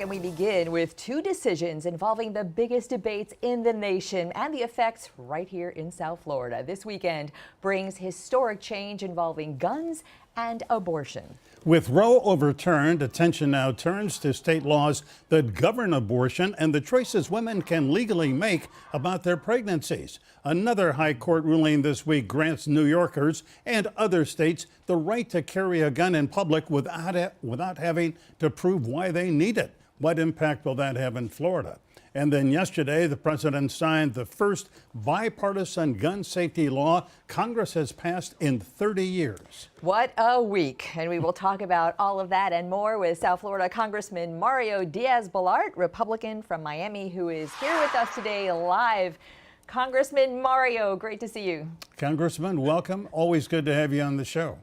And we begin with two decisions involving the biggest debates in the nation and the effects right here in South Florida. This weekend brings historic change involving guns and abortion. With Roe overturned, attention now turns to state laws that govern abortion and the choices women can legally make about their pregnancies. Another high court ruling this week grants New Yorkers and other states the right to carry a gun in public without having to prove why they need it. What impact will that have in Florida? And then yesterday, the president signed the first bipartisan gun safety law Congress has passed in 30 years. What a week. And we will talk about all of that and more with South Florida Congressman Mario Diaz Balart, Republican from Miami, who is here with us today live. Congressman Mario, great to see you. Congressman, welcome. Always good to have you on the show.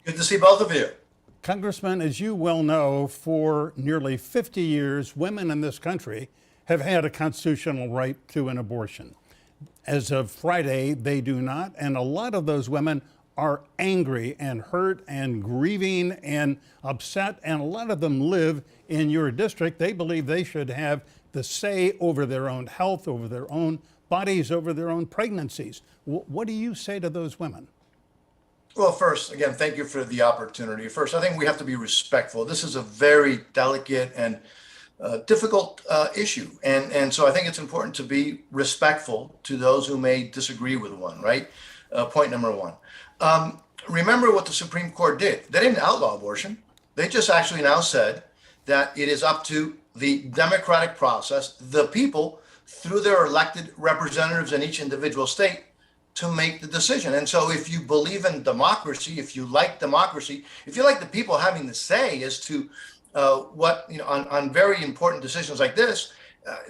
Good to see both of you. Congressman, as you well know, for nearly 50 years, women in this country have had a constitutional right to an abortion. As of Friday, they do not, and a lot of those women are angry and hurt and grieving and upset, and a lot of them live in your district. They believe they should have the say over their own health, over their own bodies, over their own pregnancies. What do you say to those women? Well, first, again, thank you for the opportunity. First, I think we have to be respectful. This is a very delicate and difficult issue. And so I think it's important to be respectful to those who may disagree with one, right? Point number one. Remember what the Supreme Court did. They didn't outlaw abortion. They just actually now said that it is up to the democratic process, the people, through their elected representatives in each individual state, to make the decision. And so if you believe in democracy, if you like democracy, if you like the people having the say as to on very important decisions like this,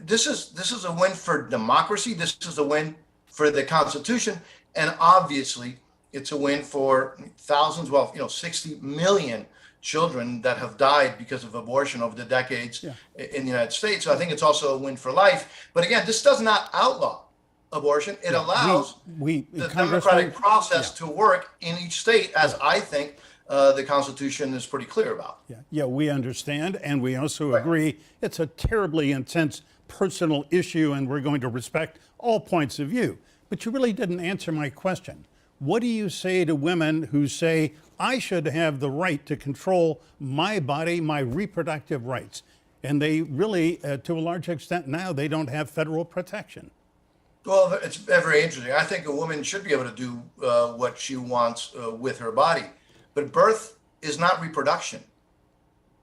this is a win for democracy. This is a win for the Constitution. And obviously it's a win for thousands, 60 million children that have died because of abortion over the decades in the United States. So I think it's also a win for life. But again, this does not outlaw abortion. It allows the democratic process to work in each state, as I think the Constitution is pretty clear about. Yeah, we understand, and we also agree it's a terribly intense personal issue, and we're going to respect all points of view. But you really didn't answer my question. What do you say to women who say, I should have the right to control my body, my reproductive rights? And they really, to a large extent now, they don't have federal protection. Well, it's very interesting. I think a woman should be able to do what she wants with her body. But birth is not reproduction.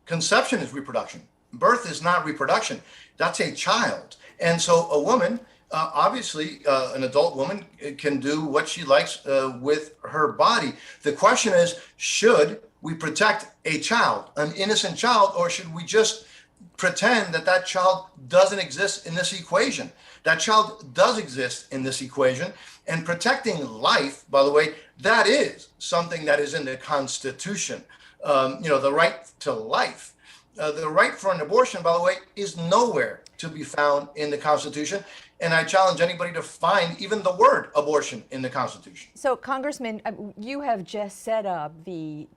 Conception is reproduction. Birth is not reproduction. That's a child. And so a woman, obviously an adult woman, can do what she likes with her body. The question is, should we protect a child, an innocent child, or should we just pretend that that child doesn't exist in this equation? That child does exist in this equation, and protecting life, by the way, that is something that is in the Constitution. The right to life. The right for an abortion, by the way, is nowhere to be found in the Constitution. And I challenge anybody to find even the word abortion in the Constitution. So, Congressman, you have just set up the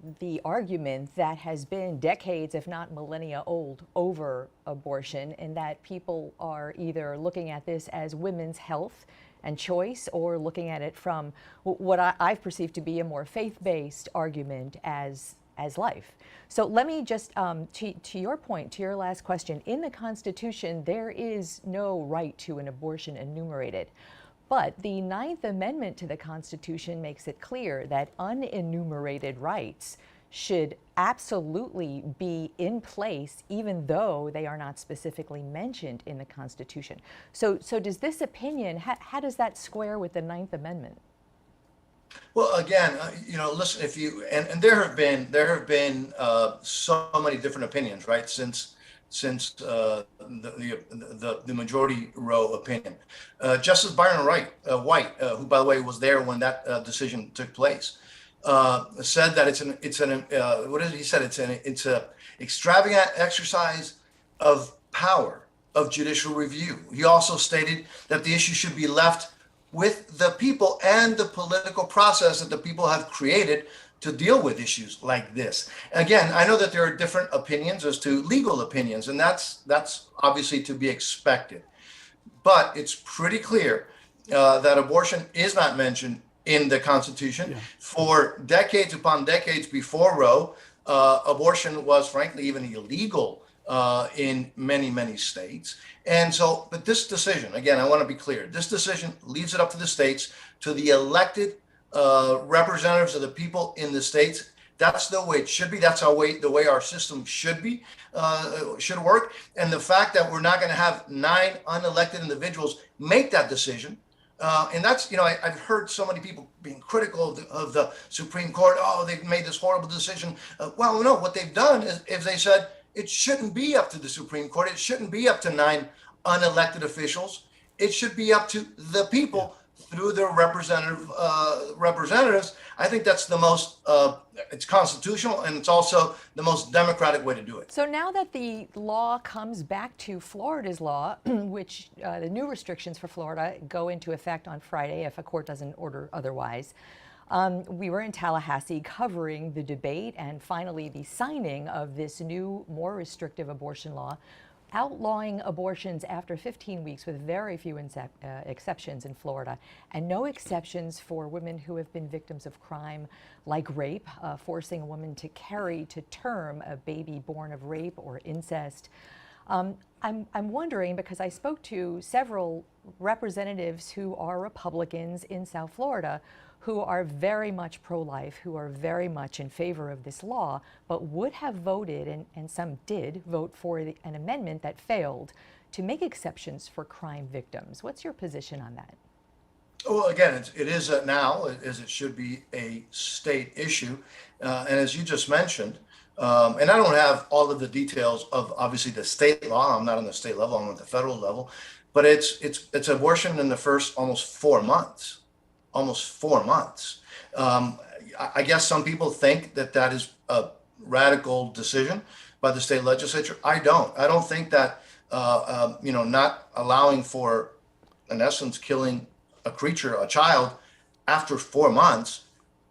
argument that has been decades, if not millennia old, over abortion, and that people are either looking at this as women's health and choice, or looking at it from what I've perceived to be a more faith-based argument as life. So let me just, to your point, to your last question, in the Constitution, there is no right to an abortion enumerated. But the 9th Amendment to the Constitution makes it clear that unenumerated rights should absolutely be in place, even though they are not specifically mentioned in the Constitution. So does this opinion, how does that square with the 9th Amendment? Well, again, listen, if you and there have been so many different opinions, right? Since the majority Roe opinion, Justice Byron White, who by the way was there when that decision took place, said that what did he said? It's a extravagant exercise of power of judicial review. He also stated that the issue should be left with the people and the political process that the people have created to deal with issues like this. Again, I know that there are different opinions as to legal opinions, and that's obviously to be expected. But it's pretty clear that abortion is not mentioned in the Constitution. Yeah. For decades upon decades before Roe, abortion was frankly even illegal in many, many states. And so, but this decision, again, I want to be clear, this decision leaves it up to the states, to the elected representatives of the people in the states. That's the way it should be. That's the way our system should be, should work. And the fact that we're not going to have 9 unelected individuals make that decision, and that's, I've heard so many people being critical of the Supreme Court. Oh, they've made this horrible decision. Well, no, what they've done is they said it shouldn't be up to the Supreme Court. It shouldn't be up to 9 unelected officials. It should be up to the people through their representatives. I think that's the most, it's constitutional, and it's also the most democratic way to do it. So now that the law comes back to Florida's law, which the new restrictions for Florida go into effect on Friday if a court doesn't order otherwise, we were in Tallahassee covering the debate and finally the signing of this new, more restrictive abortion law, outlawing abortions after 15 weeks with very few exceptions in Florida, and no exceptions for women who have been victims of crime like rape, forcing a woman to carry to term a baby born of rape or incest. I'm wondering, because I spoke to several representatives who are Republicans in South Florida who are very much pro-life, who are very much in favor of this law, but would have voted, and some did vote for an amendment that failed to make exceptions for crime victims. What's your position on that? Well, again, it is now, as it should be, a state issue. And as you just mentioned, and I don't have all of the details of obviously the state law. I'm not on the state level, I'm on the federal level, but it's abortion in the first almost 4 months. Almost 4 months. I guess some people think that is a radical decision by the state legislature. I don't think that, not allowing for, in essence, killing a creature, a child, after 4 months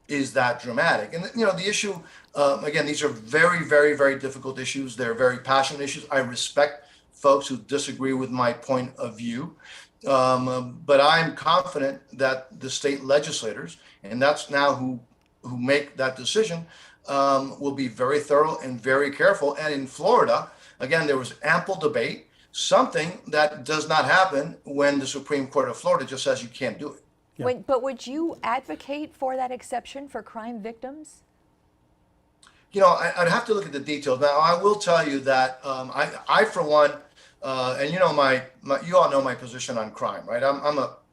is that dramatic. And, the issue, again, these are very, very, very difficult issues. They're very passionate issues. I respect folks who disagree with my point of view. But I'm confident that the state legislators, and that's now who make that decision, will be very thorough and very careful. And in Florida, again, there was ample debate, something that does not happen when the Supreme Court of Florida just says you can't do it. Yeah. But would you advocate for that exception for crime victims? I'd have to look at the details. Now, I will tell you that I for one, and you all know my position on crime, right?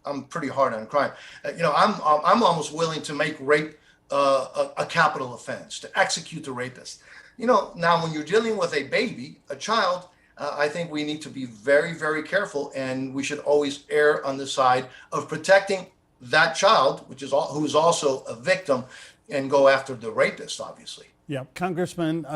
I'm pretty hard on crime. I'm almost willing to make rape a capital offense, to execute the rapist. Now when you're dealing with a baby, a child, I think we need to be very, very careful, and we should always err on the side of protecting that child, who's also a victim, and go after the rapist, obviously. Yeah, Congressman.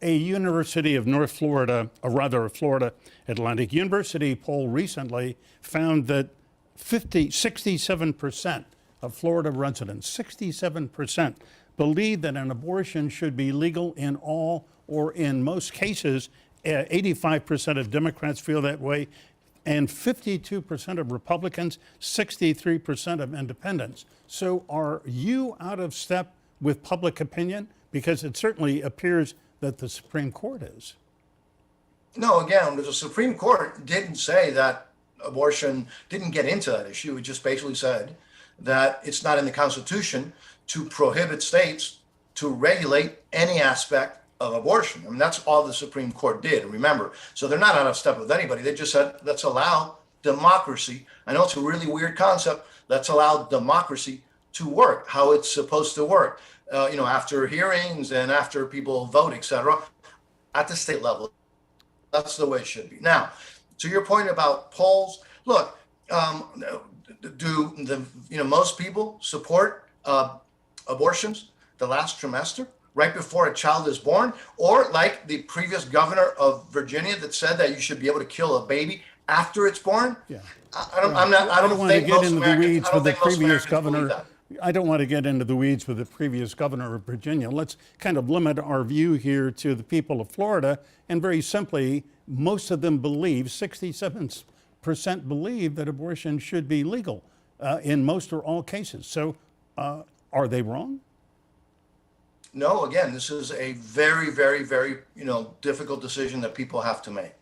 A University of North Florida, or rather a Florida Atlantic University poll recently found that 67% of Florida residents, 67%, believe that an abortion should be legal in all or in most cases. 85% of Democrats feel that way, and 52% of Republicans, 63% of independents. So are you out of step with public opinion? Because it certainly appears that the Supreme Court is. No, again, the Supreme Court didn't say that abortion, didn't get into that issue. It just basically said that it's not in the Constitution to prohibit states to regulate any aspect of abortion. I mean, that's all the Supreme Court did, remember. So they're not out of step with anybody. They just said, let's allow democracy. I know it's a really weird concept. Let's allow democracy to work how it's supposed to work. After hearings and after people vote, etc., at the state level. That's the way it should be. Now, to your point about polls, look, do most people support abortions the last trimester, right before a child is born, or like the previous governor of Virginia that said that you should be able to kill a baby after it's born? Yeah. I don't want to get into the weeds with the previous governor. I don't want to get into the weeds with the previous governor of Virginia. Let's kind of limit our view here to the people of Florida. And very simply, most of them believe, 67% believe that abortion should be legal in most or all cases. So are they wrong? No, again, this is a very, very, very, difficult decision that people have to make.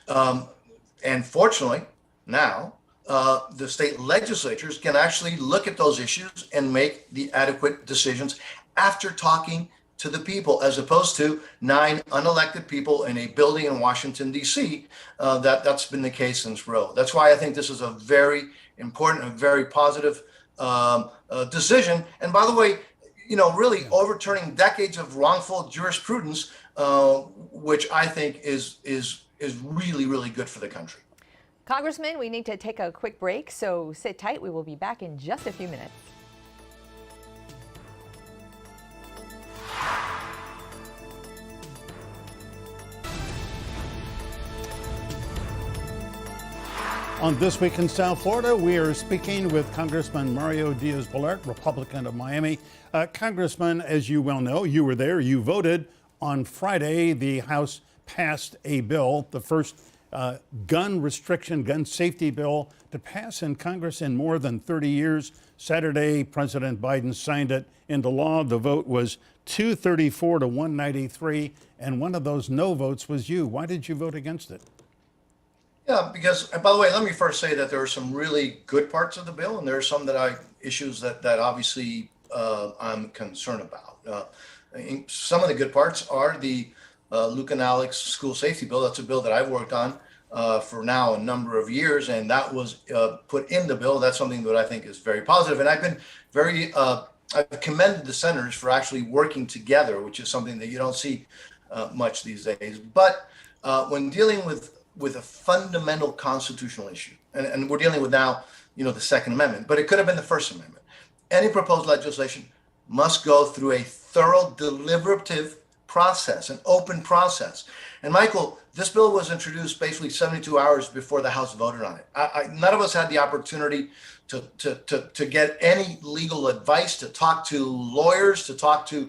And fortunately, now the state legislatures can actually look at those issues and make the adequate decisions after talking to the people, as opposed to 9 unelected people in a building in Washington, D.C. That's been the case since Roe. That's why I think this is a very important and very positive decision. And by the way, really overturning decades of wrongful jurisprudence, which I think is really, really good for the country. Congressman, we need to take a quick break, so sit tight. We will be back in just a few minutes. On This Week in South Florida, we are speaking with Congressman Mario Diaz Balart, Republican of Miami. Congressman, as you well know, you were there, you voted on Friday. The House passed a bill, the first gun restriction, gun safety bill to pass in Congress in more than 30 years. Saturday, President Biden signed it into law. The vote was 234 to 193, and one of those no votes was you. Why did you vote against it? Yeah, because, and by the way, let me first say that there are some really good parts of the bill, and there are some issues that obviously I'm concerned about. Some of the good parts are the Luke and Alex school safety bill. That's a bill that I've worked on for now a number of years, and that was put in the bill. That's something that I think is very positive, and I've been very I've commended the senators for actually working together, which is something that you don't see much these days. But when dealing with a fundamental constitutional issue, and we're dealing with now, the Second Amendment, but it could have been the First Amendment. Any proposed legislation must go through a thorough deliberative process, an open process. And Michael, this bill was introduced basically 72 hours before the House voted on it. None of us had the opportunity to get any legal advice, to talk to lawyers, to talk to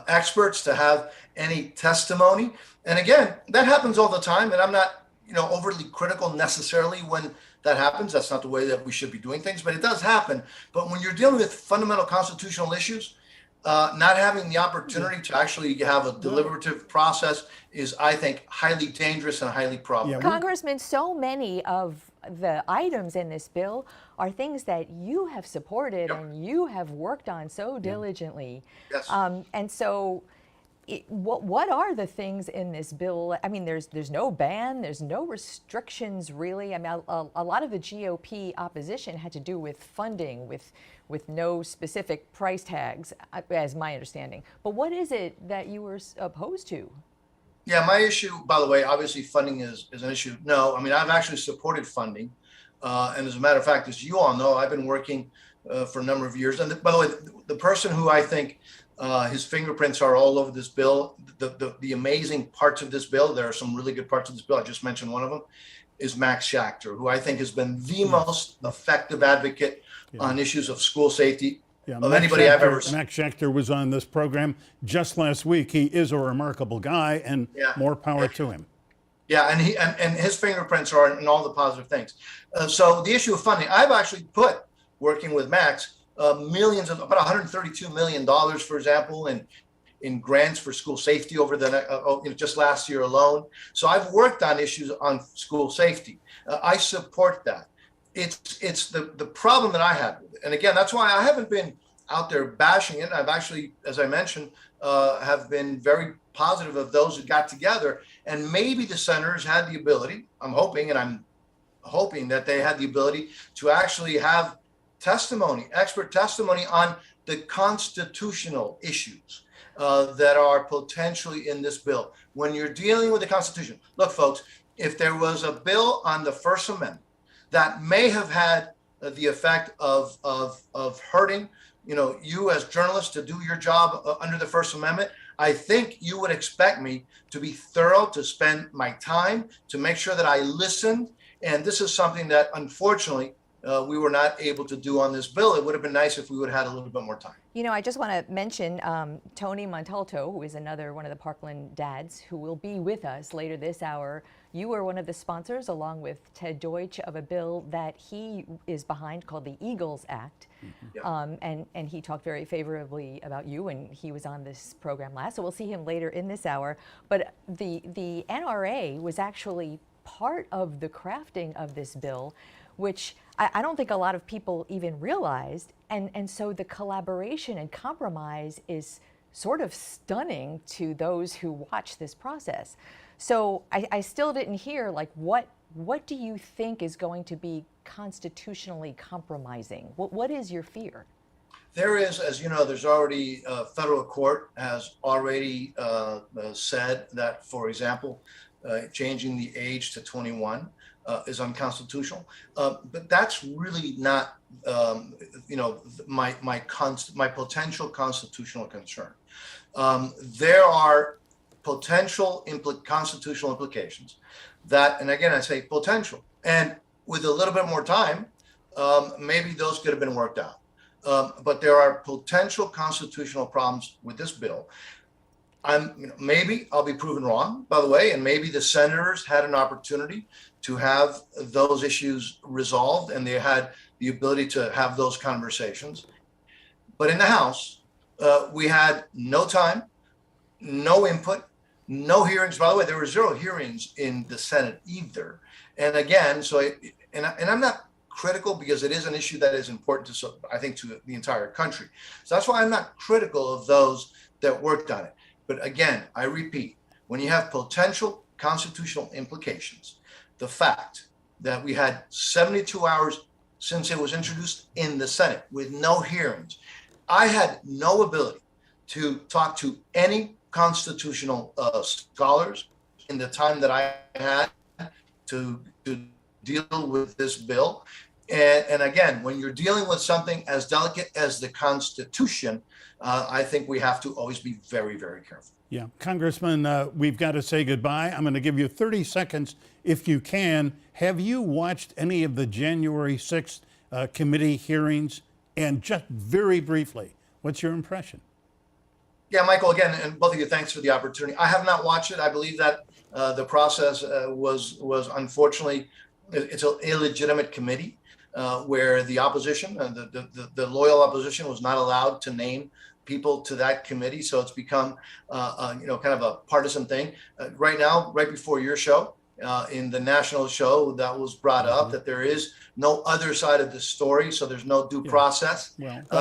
experts, to have any testimony. And again, that happens all the time, and I'm not overly critical necessarily when that happens. That's not the way that we should be doing things, but it does happen. But when you're dealing with fundamental constitutional issues, not having the opportunity to actually have a deliberative process is, I think, highly dangerous and highly problematic. Congressman, so many of the items in this bill are things that you have supported and you have worked on so diligently. Yes. And so what are the things in this bill? I mean, there's no ban, there's no restrictions really. I mean, a lot of the GOP opposition had to do with funding, with no specific price tags, as my understanding. But what is it that you were opposed to? Yeah, my issue, by the way, obviously funding is an issue. No, I mean, I've actually supported funding. And as a matter of fact, as you all know, I've been working for a number of years. And by the way, the person who I think his fingerprints are all over this bill, the amazing parts of this bill, there are some really good parts of this bill, I just mentioned one of them, is Max Schachter, who I think has been the most effective advocate on issues of school safety of anybody I've ever seen. Max Schachter was on this program just last week. He is a remarkable guy, and more power to him. Yeah, and his fingerprints are in all the positive things. So the issue of funding, I've actually put, working with Max, millions of, about $132 million, for example, in grants for school safety over the just last year alone. So I've worked on issues on school safety. I support that. It's the problem that I have with it. And again, that's why I haven't been out there bashing it. I've actually, as I mentioned, have been very positive of those who got together. And maybe the senators had the ability, I'm hoping that they had the ability to actually have testimony, expert testimony on the constitutional issues that are potentially in this bill. When you're dealing with the Constitution, look, folks, if there was a bill on the First Amendment that may have had the effect of hurting, you as journalists to do your job under the First Amendment, I think you would expect me to be thorough, to spend my time, to make sure that I listened. And this is something that, unfortunately, we were not able to do on this bill. It would have been nice if we would have had a little bit more time. You know, I just want to mention Tony Montalto, who is another one of the Parkland dads, who will be with us later this hour. You were one of the sponsors, along with Ted Deutsch, of a bill that he is behind called the Eagles Act. And he talked very favorably about you, and he was on this program last, so we'll see him later in this hour. But the NRA was actually part of the crafting of this bill, which I don't think a lot of people even realized. And so the collaboration and compromise is sort of stunning to those who watch this process. So I still didn't hear, like, what do you think is going to be constitutionally compromising? What is your fear? There is, as you know, there's already federal court has already said that, for example, changing the age to 21 is unconstitutional. But that's really not, my potential constitutional concern. There are potential constitutional implications that, and again, I say potential, and with a little bit more time, maybe those could have been worked out. But there are potential constitutional problems with this bill. Maybe I'll be proven wrong, by the way, and maybe the senators had an opportunity to have those issues resolved, and they had the ability to have those conversations. But in the House, we had no time, no input, no hearings. By the way, there were 0 hearings in the Senate either. And again, I'm not critical, because it is an issue that is important to, I think, to the entire country. So that's why I'm not critical of those that worked on it. But again, I repeat, when you have potential constitutional implications, the fact that we had 72 hours since it was introduced in the Senate with no hearings, I had no ability to talk to any constitutional scholars in the time that I had to deal with this bill. And again, when you're dealing with something as delicate as the Constitution, I think we have to always be very, very careful. Yeah, Congressman, we've got to say goodbye. I'm going to give you 30 seconds if you can. Have you watched any of the January 6th committee hearings? And just very briefly, what's your impression? Yeah, Michael, again, and both of you, thanks for the opportunity. I have not watched it. I believe that the process was unfortunately, it's an illegitimate committee where the opposition, the loyal opposition, was not allowed to name people to that committee. So it's become, kind of a partisan thing. Right now, right before your show, in the national show, that was brought up that there is no other side of the story, so there's no due process. Well, the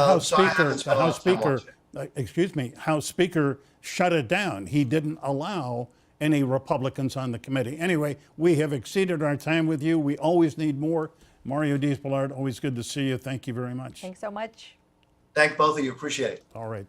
House Speaker shut it down. He didn't allow any Republicans on the committee. Anyway, we have exceeded our time with you. We always need more. Mario Diaz Balart, always good to see you. Thank you very much. Thanks so much. Thank both of you. Appreciate it. All right.